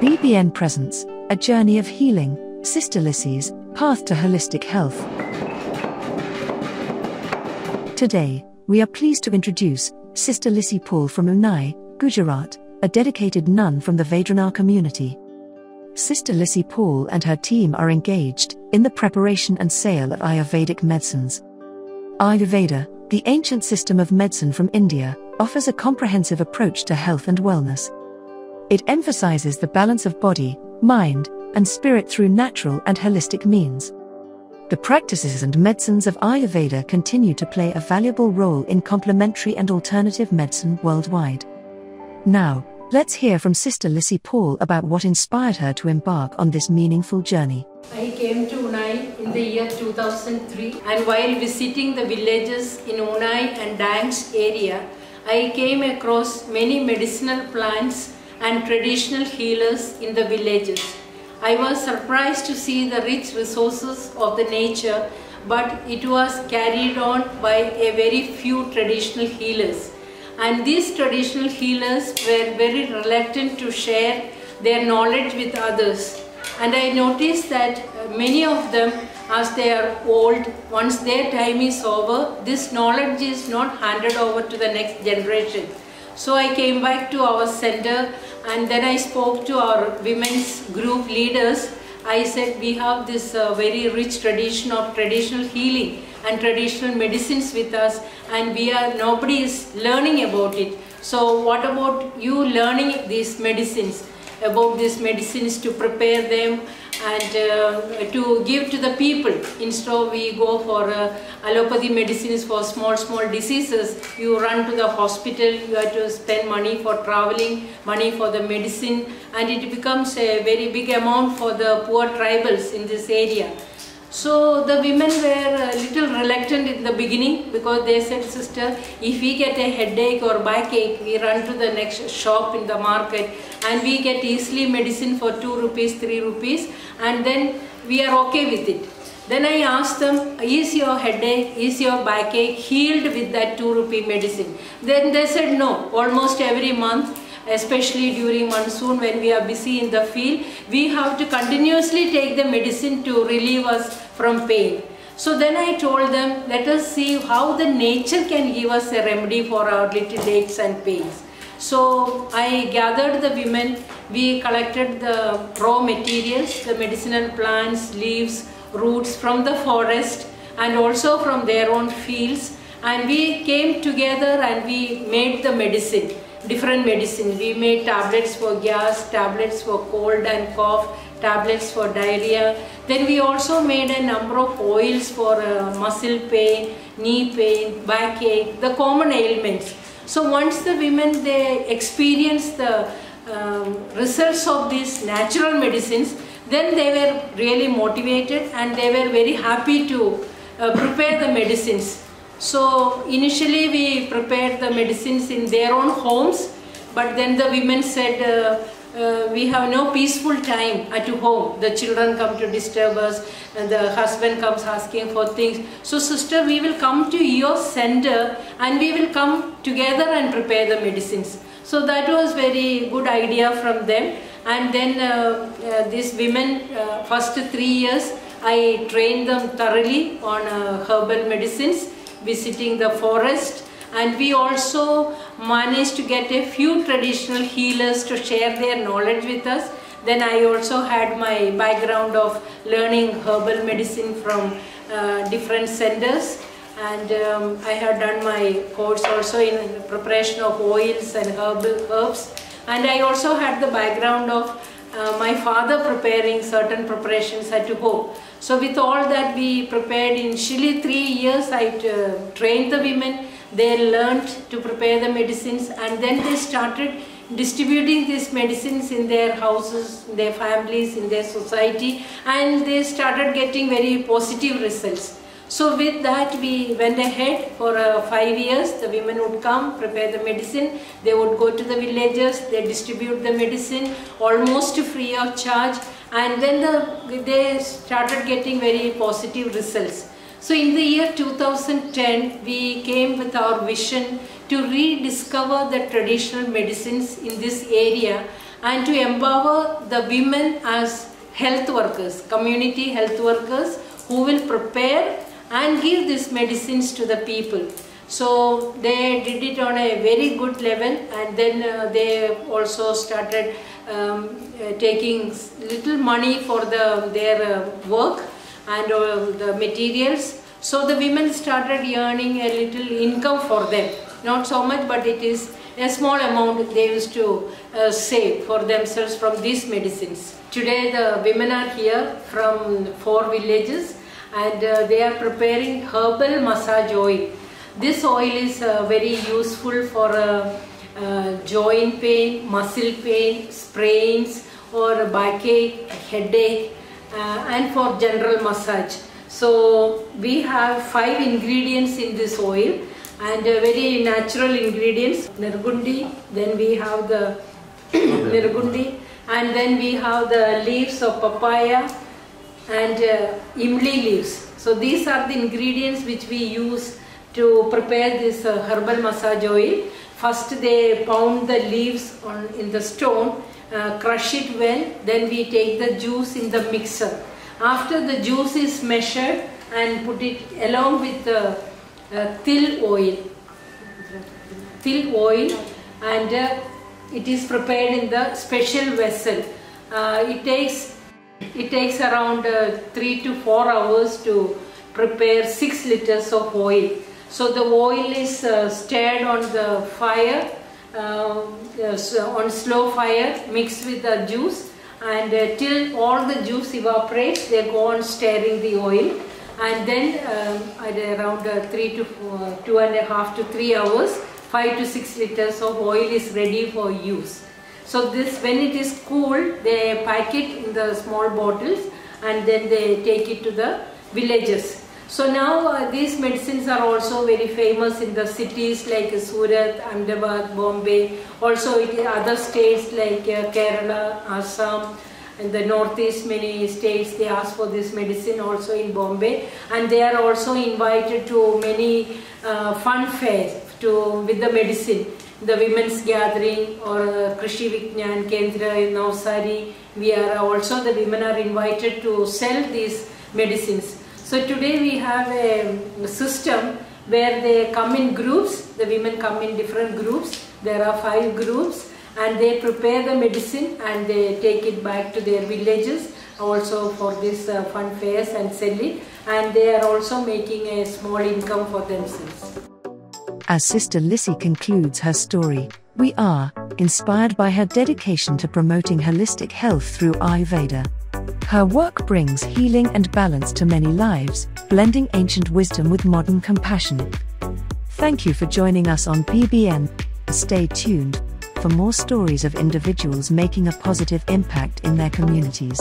B.B.N presents a journey of healing, Sister Lissy's path to holistic health. Today, we are pleased to introduce Sister Lissy Paul from Unai, Gujarat, a dedicated nun from the Vedruna community. Sister Lissy Paul and her team are engaged in the preparation and sale of Ayurvedic medicines. Ayurveda, the ancient system of medicine from India, offers a comprehensive approach to health and wellness. It emphasizes the balance of body, mind, and spirit through natural and holistic means. The practices and medicines of Ayurveda continue to play a valuable role in complementary and alternative medicine worldwide. Now, let's hear from Sister Lissy Paul about what inspired her to embark on this meaningful journey. I came to Unai in the year 2003, and while visiting the villages in Unai and Dist area, I came across many medicinal plants and traditional healers in the villages. I was surprised to see the rich resources of the nature, but it was carried on by a very few traditional healers. And these traditional healers were very reluctant to share their knowledge with others. And I noticed that many of them, as they are old, once their time is over, this knowledge is not handed over to the next generation. So I came back to our center, and then I spoke to our women's group leaders. I said, we have this very rich tradition of traditional healing and traditional medicines with us, and nobody is learning about it. So what about you learning these medicines, about these medicines to prepare them and to give to the people? Instead of we go for allopathy medicines for small diseases, you run to the hospital, you have to spend money for traveling, money for the medicine, and it becomes a very big amount for the poor tribals in this area. So the women were a little reluctant in the beginning, because they said, sister, if we get a headache or backache, we run to the next shop in the market and we get easily medicine for 2 rupees, 3 rupees, and then we are okay with it. Then I asked them, is your headache, is your backache healed with that 2 rupee medicine? Then they said no. Almost every month, especially during monsoon when we are busy in the field, we have to continuously take the medicine to relieve us from pain. So then I told them, let us see how the nature can give us a remedy for our little aches and pains. So I gathered the women, we collected the raw materials, the medicinal plants, leaves, roots from the forest and also from their own fields, and we came together and we made the medicine. Different medicine. We made tablets for gas, tablets for cold and cough, tablets for diarrhea. Then we also made a number of oils for muscle pain, knee pain, backache, the common ailments. So once the women, they experienced the results of these natural medicines, then they were really motivated and they were very happy to prepare the medicines. So initially we prepared the medicines in their own homes, but then the women said, we have no peaceful time at home. The children come to disturb us and the husband comes asking for things. So sister, we will come to your center and we will come together and prepare the medicines. So that was very good idea from them. And then these women, first 3 years, I trained them thoroughly on herbal medicines, visiting the forest, and we also managed to get a few traditional healers to share their knowledge with us. Then I also had my background of learning herbal medicine from different centers, and I had done my course also in preparation of oils and herbs, and I also had the background of my father preparing certain preparations at home. So with all that we prepared, initially 3 years I trained the women, they learned to prepare the medicines, and then they started distributing these medicines in their houses, in their families, in their society, and they started getting very positive results. So with that we went ahead for 5 years. The women would come, prepare the medicine, they would go to the villages, they distribute the medicine almost free of charge, and then they started getting very positive results. So in the year 2010, we came with our vision to rediscover the traditional medicines in this area and to empower the women as health workers, community health workers, who will prepare and give these medicines to the people. So they did it on a very good level, and then they also started taking little money for their work and the materials. So the women started earning a little income for them. Not so much, but it is a small amount they used to save for themselves from these medicines. Today the women are here from 4 villages, and they are preparing herbal massage oil. This oil is very useful for joint pain, muscle pain, sprains, or backache, headache, and for general massage. So we have 5 ingredients in this oil, and very natural ingredients. Nirgundi, then we have the nirgundi, and then we have the leaves of papaya and imli leaves. So these are the ingredients which we use to prepare this herbal massage oil. First they pound the leaves in the stone, crush it well, then we take the juice in the mixer. After the juice is measured and put it along with the til oil, and it is prepared in the special vessel. It takes around 3 to 4 hours to prepare 6 liters of oil. So the oil is stirred on the fire, on slow fire, mixed with the juice, and till all the juice evaporates, they go on stirring the oil, and then at around 2.5 to 3 hours, 5 to 6 liters of oil is ready for use. So this, when it is cooled, they pack it in the small bottles, and then they take it to the villages. So now these medicines are also very famous in the cities like Surat, Ahmedabad, Bombay, also in other states like Kerala, Assam, in the northeast many states they ask for this medicine, also in Bombay, and they are also invited to many fun fairs with the medicine. The women's gathering or Krishi Vignan Kendra in Navsari, the women are invited to sell these medicines. So today we have a system where they come in groups, the women come in different groups, there are 5 groups, and they prepare the medicine and they take it back to their villages also for this fun fairs and sell it, and they are also making a small income for themselves. As Sister Lissy concludes her story, we are inspired by her dedication to promoting holistic health through Ayurveda. Her work brings healing and balance to many lives, blending ancient wisdom with modern compassion. Thank you for joining us on B.B.N. Stay tuned for more stories of individuals making a positive impact in their communities.